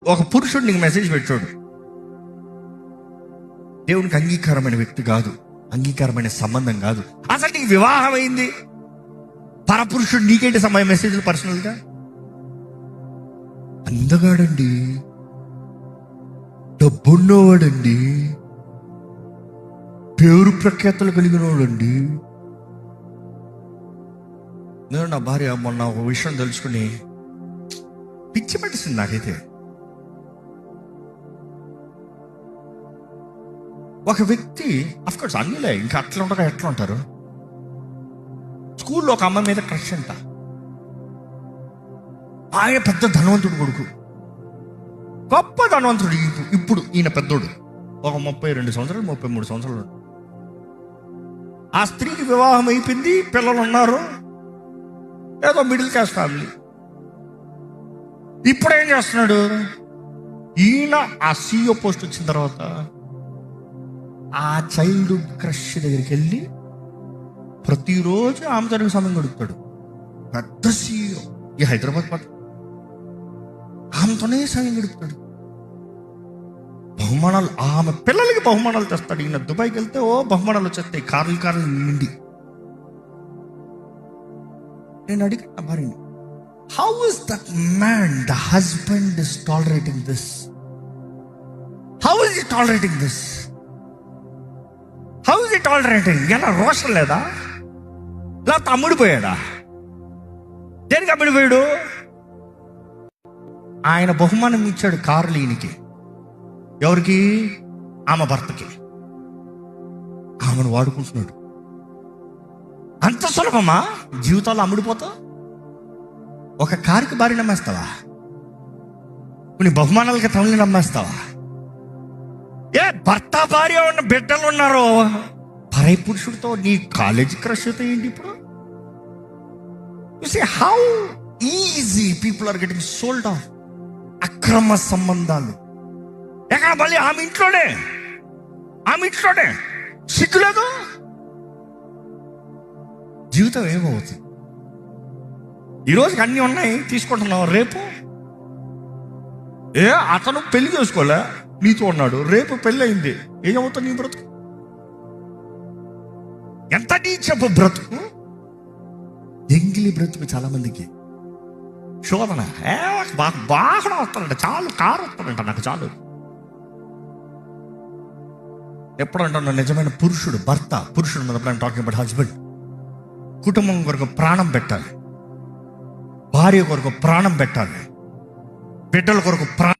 ఒక పురుషుడు నీకు మెసేజ్ పెట్టాడు, దేవునికి అంగీకారమైన వ్యక్తి కాదు, అంగీకారమైన సంబంధం కాదు, అసలు నీకు వివాహం అయింది, పరపురుషుడు నీకేంటి సమయం మెసేజ్లు పర్సనల్గా? అందగాడండి, డబ్బున్నవాడండి, పేరు ప్రఖ్యాతలు కలిగినవాడండి. నేను నా భార్య మొన్న ఒక విషయం తెలుసుకుని పిచ్చి పట్టింది నాకైతే. ఒక వ్యక్తి, అఫ్కోర్స్ అన్నిలే, ఇంకా అట్లా ఉంటారు ఎట్లా ఉంటారు. స్కూల్లో ఒక అమ్మాయి మీద క్రష్ అంట. ఆయన పెద్ద ధనవంతుడు కొడుకు, గొప్ప ధనవంతుడు. ఇప్పుడు ఈయన పెద్దోడు, ఒక 32 సంవత్సరాలు 33 సంవత్సరాలు. ఆ స్త్రీకి వివాహం అయిపోయింది, పిల్లలు ఉన్నారు, ఏదో మిడిల్ క్లాస్ ఫ్యామిలీ. ఇప్పుడు ఏం చేస్తున్నాడు ఈయన? ఆ CEO పోస్ట్ వచ్చిన తర్వాత ఆ చైల్డ్హుడ్ క్రష్ దగ్గరికి వెళ్ళి ప్రతిరోజు ఆమె తనకు సమయం గడుపుతాడు. పెద్ద CEO ఈ హైదరాబాద్ పట్ల ఆమెతోనే సమయం గడుపుతాడు. బహుమానాలు, ఆమె పిల్లలకి బహుమానాలు తెస్తాడు. ఈయన దుబాయ్కి వెళ్తే ఓ బహుమానాలు వచ్చేస్తాయి, కార్లు నిండి. నేను అడిగిన భార్యని, how is that man, the husband is tolerating this? How is it tolerating this? How is it tolerating? ఎలా రోషం లేదా? లేకపోతే అమ్ముడిపోయాడా? దేనికి అమ్ముడిపోయాడు? ఆయన బహుమానం ఇచ్చాడు కార్లు ఈయనకి. ఎవరికి? ఆమె భర్తకి. ఆమెను వాడుకుంటున్నాడు. అంత సులభమా జీవితాల్లో అమ్ముడిపోతా? ఒక కారుకి భార్య నమ్మేస్తావా? కొన్ని బహుమానాలకి తమని నమ్మేస్తావా? ఏ భర్త భార్య ఉన్న బిడ్డలు ఉన్నారో పరై పురుషుడితో నీ కాలేజీ క్రష్ అయితే ఏంటి ఇప్పుడు? You see how easy people are getting sold off. అక్రమ సంబంధాలు ఎక్కడ? మళ్ళీ ఆమె ఇంట్లోనే సిగ్గులేదు. జీవితం ఏమవుతుంది? ఈరోజుకి అన్నీ ఉన్నాయి, తీసుకుంటున్నావు. రేపు అతను పెళ్లి చేసుకోలే, నీతో ఉన్నాడు, రేపు పెళ్ళి అయింది, ఏమవుతుంది నీ బ్రతుకు? ఎంత నీచపు బ్రతుకు, ఎంగిలి బ్రతుకు. చాలా మందికి శోధన, బాగా వస్తానంట, చాలు కారు వస్తానంట, నాకు చాలు. ఎప్పుడంటున్నా నిజమైన పురుషుడు, భర్త పురుషుడు మీద టాకింగ్ అబౌట్ హస్బెండ్, కుటుంబం కొరకు ప్రాణం పెట్టాలి, భార్య కొరకు ప్రాణం పెట్టాలి, బిడ్డల కొరకు ప్రాణం